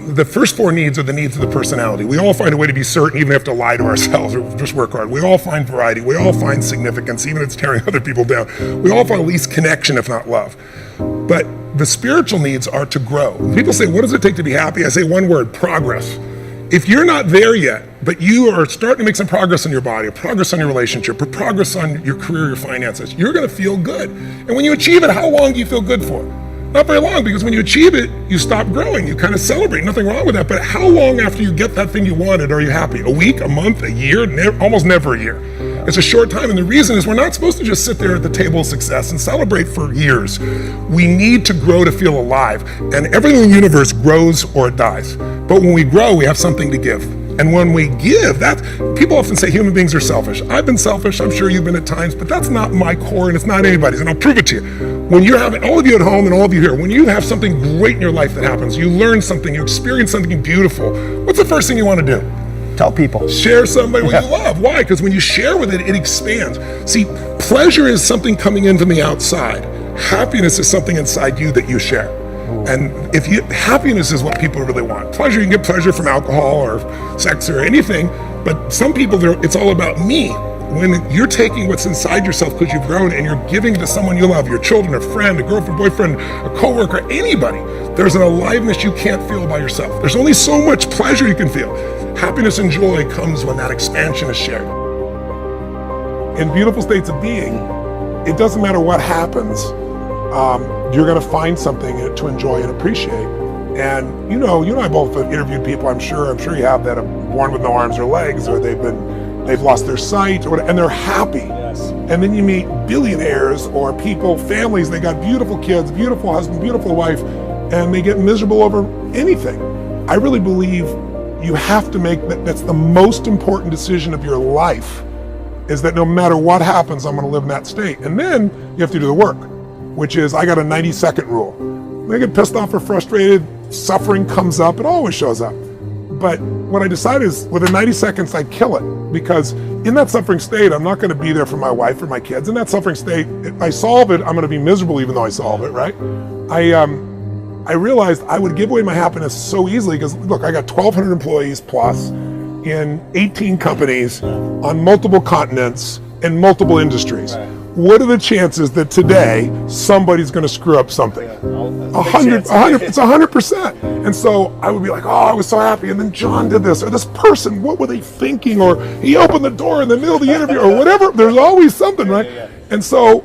the first four needs are the needs of the personality. We all find a way to be certain, even if we have to lie to ourselves or just work hard. We all find variety. We all find significance, even if it's tearing other people down. We all find at least connection, if not love. But the spiritual needs are to grow. People say, what does it take to be happy? I say one word: progress. If you're not there yet, but you are starting to make some progress in your body, or progress on your relationship, or progress on your career, your finances, you're gonna feel good. And when you achieve it, how long do you feel good for? Not very long, because when you achieve it, you stop growing, you kind of celebrate, nothing wrong with that. But how long after you get that thing you wanted are you happy? A week, a month, a year? Almost never a year. It's a short time, and the reason is we're not supposed to just sit there at the table of success and celebrate for years. We need to grow to feel alive, and everything in the universe grows or it dies. But when we grow, we have something to give. And when we give, people often say human beings are selfish. I've been selfish, I'm sure you've been at times, but that's not my core and it's not anybody's, and I'll prove it to you. When you're having, all of you at home and all of you here, when you have something great in your life that happens, you learn something, you experience something beautiful, what's the first thing you want to do? Tell people. Share somebody what you love. Why? Because when you share with it, it expands. See, pleasure is something coming in from the outside. Happiness is something inside you that you share. And happiness is what people really want. Pleasure, you can get pleasure from alcohol or sex or anything, but some people, it's all about me. When you're taking what's inside yourself because you've grown and you're giving to someone you love, your children, a friend, a girlfriend, boyfriend, a coworker, anybody, there's an aliveness you can't feel by yourself. There's only so much pleasure you can feel. Happiness and joy comes when that expansion is shared. In beautiful states of being, it doesn't matter what happens, you're gonna find something to enjoy and appreciate. And you and I both have interviewed people, I'm sure you have, that are born with no arms or legs, or they've lost their sight, or whatever, and they're happy. Yes. And then you meet billionaires or people, families, they got beautiful kids, beautiful husband, beautiful wife, and they get miserable over anything. I really believe you have to make that's the most important decision of your life, is that no matter what happens, I'm gonna live in that state. And then you have to do the work, which is, I got a 90-second rule. When I get pissed off or frustrated, suffering comes up, it always shows up. But what I decided is, within 90 seconds, I kill it. Because in that suffering state, I'm not gonna be there for my wife or my kids. In that suffering state, if I solve it, I'm gonna be miserable even though I solve it, right? I realized I would give away my happiness so easily, because look, I got 1,200 employees plus in 18 companies on multiple continents in multiple industries. Right. What are the chances that today somebody's going to screw up something? 100, it's 100%. And so I would be like, oh, I was so happy, and then John did this, or this person, what were they thinking? Or he opened the door in the middle of the interview, or whatever. There's always something, right? And so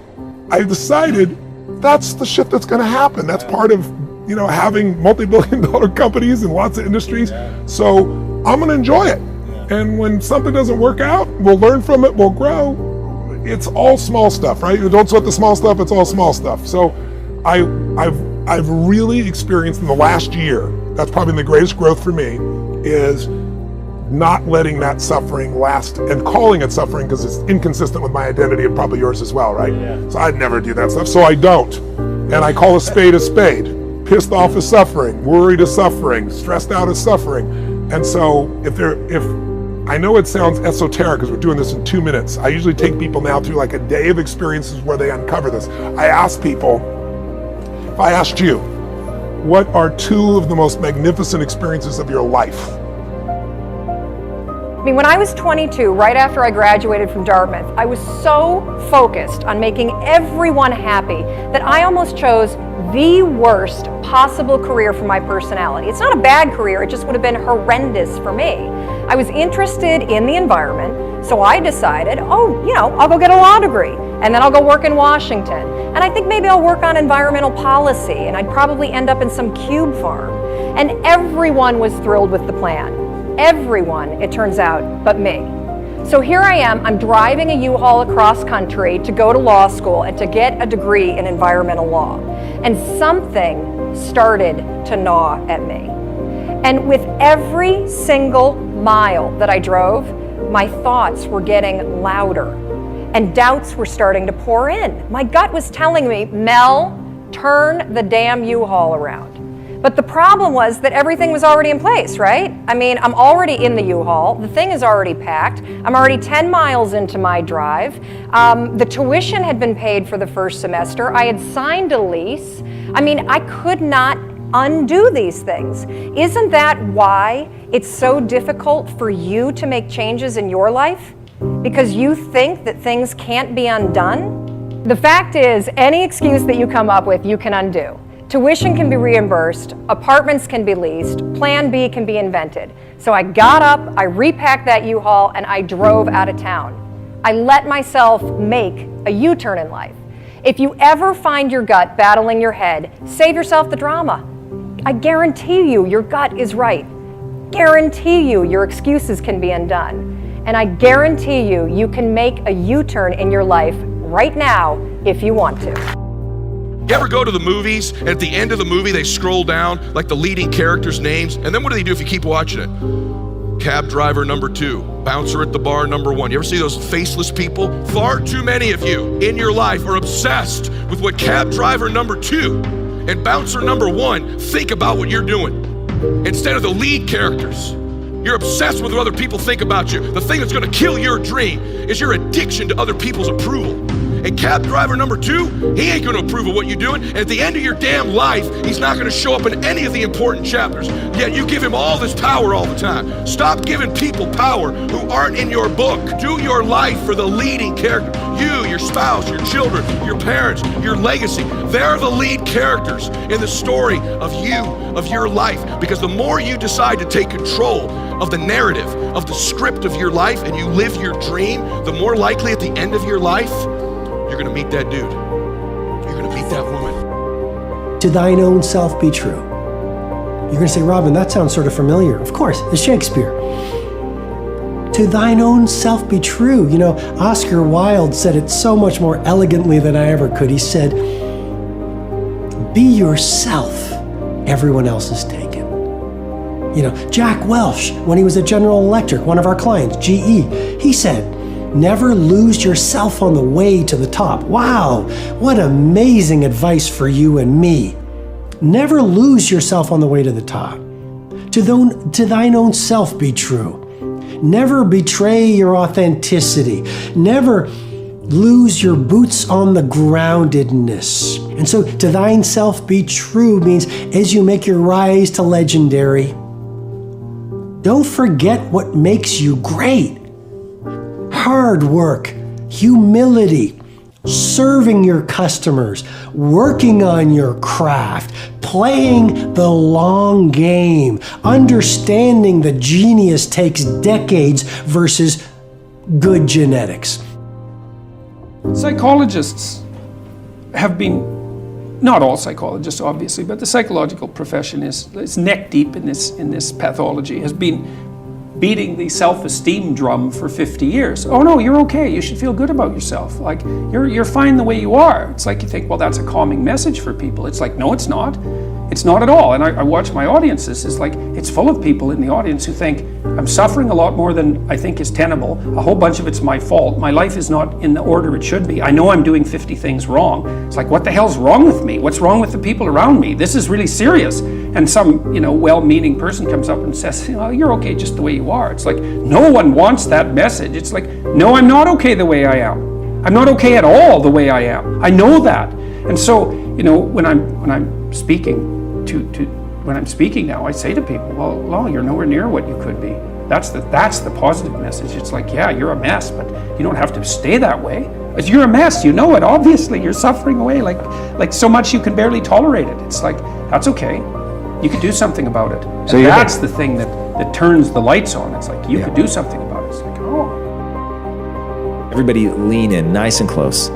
I decided that's the shit that's going to happen. That's part of having multi-billion-dollar companies in lots of industries. So I'm going to enjoy it. And when something doesn't work out, we'll learn from it, we'll grow. It's all small stuff, right? You don't sweat the small stuff, it's all small stuff. So I've really experienced in the last year, that's probably the greatest growth for me, is not letting that suffering last and calling it suffering, because it's inconsistent with my identity and probably yours as well, right? Yeah. So I'd never do that stuff, so I don't. And I call a spade a spade. Pissed off is suffering, worried is suffering, stressed out is suffering. And so if I know it sounds esoteric because we're doing this in 2 minutes. I usually take people now through like a day of experiences where they uncover this. I ask people, if I asked you, what are 2 of the most magnificent experiences of your life? I mean, when I was 22, right after I graduated from Dartmouth, I was so focused on making everyone happy that I almost chose the worst possible career for my personality. It's not a bad career, it just would have been horrendous for me. I was interested in the environment, so I decided, I'll go get a law degree, and then I'll go work in Washington. And I think maybe I'll work on environmental policy, and I'd probably end up in some cube farm. And everyone was thrilled with the plan. Everyone, it turns out, but me. So here I am, I'm driving a U-Haul across country to go to law school and to get a degree in environmental law. And something started to gnaw at me. And with every single mile that I drove, my thoughts were getting louder and doubts were starting to pour in. My gut was telling me, Mel, turn the damn U-Haul around. But the problem was that everything was already in place, right? I mean, I'm already in the U-Haul, the thing is already packed, I'm already 10 miles into my drive, the tuition had been paid for the first semester, I had signed a lease. I mean, I could not undo these things. Isn't that why it's so difficult for you to make changes in your life? Because you think that things can't be undone? The fact is, any excuse that you come up with, you can undo. Tuition can be reimbursed, apartments can be leased, Plan B can be invented. So I got up, I repacked that U-Haul, and I drove out of town. I let myself make a U-turn in life. If you ever find your gut battling your head, save yourself the drama. I guarantee you your gut is right. Guarantee you your excuses can be undone. And I guarantee you you can make a U-turn in your life right now if you want to. You ever go to the movies, and at the end of the movie, they scroll down, like the leading characters' names, and then what do they do if you keep watching it? Cab driver number 2, bouncer at the bar number 1. You ever see those faceless people? Far too many of you in your life are obsessed with what cab driver number 2 and bouncer number 1 think about what you're doing, instead of the lead characters. You're obsessed with what other people think about you. The thing that's gonna kill your dream is your addiction to other people's approval. And cab driver number 2, he ain't gonna approve of what you're doing. And at the end of your damn life, he's not gonna show up in any of the important chapters. Yet you give him all this power all the time. Stop giving people power who aren't in your book. Do your life for the leading character. You, your spouse, your children, your parents, your legacy. They're the lead characters in the story of you, of your life. Because the more you decide to take control of the narrative, of the script of your life, and you live your dream, the more likely at the end of your life, you're gonna meet that dude. You're gonna meet that woman. To thine own self be true. You're gonna say, Robin, that sounds sort of familiar. Of course, it's Shakespeare. To thine own self be true. You know, Oscar Wilde said it so much more elegantly than I ever could. He said, be yourself, everyone else is taken. You know, Jack Welch, when he was at General Electric, one of our clients, GE, he said, never lose yourself on the way to the top. Wow, what amazing advice for you and me. Never lose yourself on the way to the top. To thine own self be true. Never betray your authenticity. Never lose your boots on the groundedness. And so to thine self be true means as you make your rise to legendary, don't forget what makes you great. Hard work, humility, serving your customers, working on your craft, playing the long game, understanding the genius takes decades versus good genetics. Psychologists have been, not all psychologists obviously, but the psychological profession is neck deep in this pathology, has been beating the self-esteem drum for 50 years. Oh no, you're okay, you should feel good about yourself. Like, you're fine the way you are. It's like you think, well, that's a calming message for people. It's like, no, it's not. It's not at all. And I watch my audiences, it's like, it's full of people in the audience who think, I'm suffering a lot more than I think is tenable. A whole bunch of it's my fault. My life is not in the order it should be. I know I'm doing 50 things wrong. It's like, what the hell's wrong with me? What's wrong with the people around me? This is really serious. And some, well-meaning person comes up and says, you're okay just the way you are. It's like, no one wants that message. It's like, no, I'm not okay the way I am. I'm not okay at all the way I am. I know that. And so, when I'm speaking when I'm speaking now, I say to people, well, you're nowhere near what you could be. That's the positive message. It's like, yeah, you're a mess, but you don't have to stay that way. If you're a mess, you know it, obviously. You're suffering away like so much you can barely tolerate it. It's like, that's okay. You can do something about it. So that's the thing that turns the lights on. It's like, you could do something about it. It's like, oh. Everybody lean in nice and close.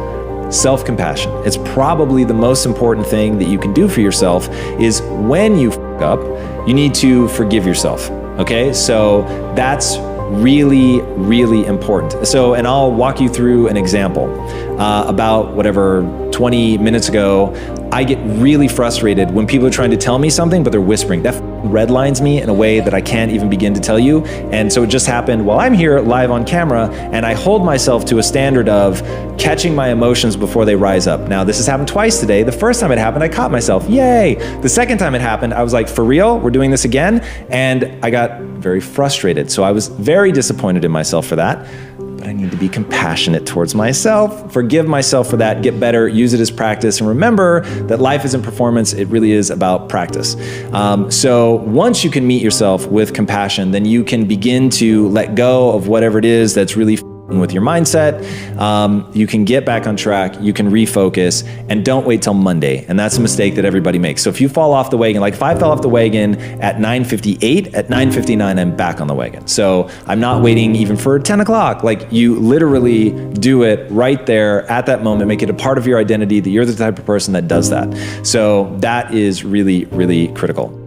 Self-compassion. It's probably the most important thing that you can do for yourself is when you f*** up, you need to forgive yourself. Okay? So that's really, really important. So, and I'll walk you through an example. About 20 minutes ago, I get really frustrated when people are trying to tell me something, but they're whispering. That redlines me in a way that I can't even begin to tell you. And so it just happened while I'm here live on camera, and I hold myself to a standard of catching my emotions before they rise up. Now, this has happened twice today. The first time it happened, I caught myself, yay. The second time it happened, I was like, for real, we're doing this again? And I got very frustrated. So I was very disappointed in myself for that. but I need to be compassionate towards myself, forgive myself for that, get better, use it as practice, and remember that life isn't performance, it really is about practice. So once you can meet yourself with compassion, then you can begin to let go of whatever it is that's really with your mindset. You can get back on track, you can refocus, and don't wait till Monday. And that's a mistake that everybody makes. So if you fall off the wagon, like if I fell off the wagon at 9:58, at 9:59, I'm back on the wagon. So I'm not waiting even for 10 o'clock. Like you literally do it right there at that moment, make it a part of your identity that you're the type of person that does that. So that is really, really critical.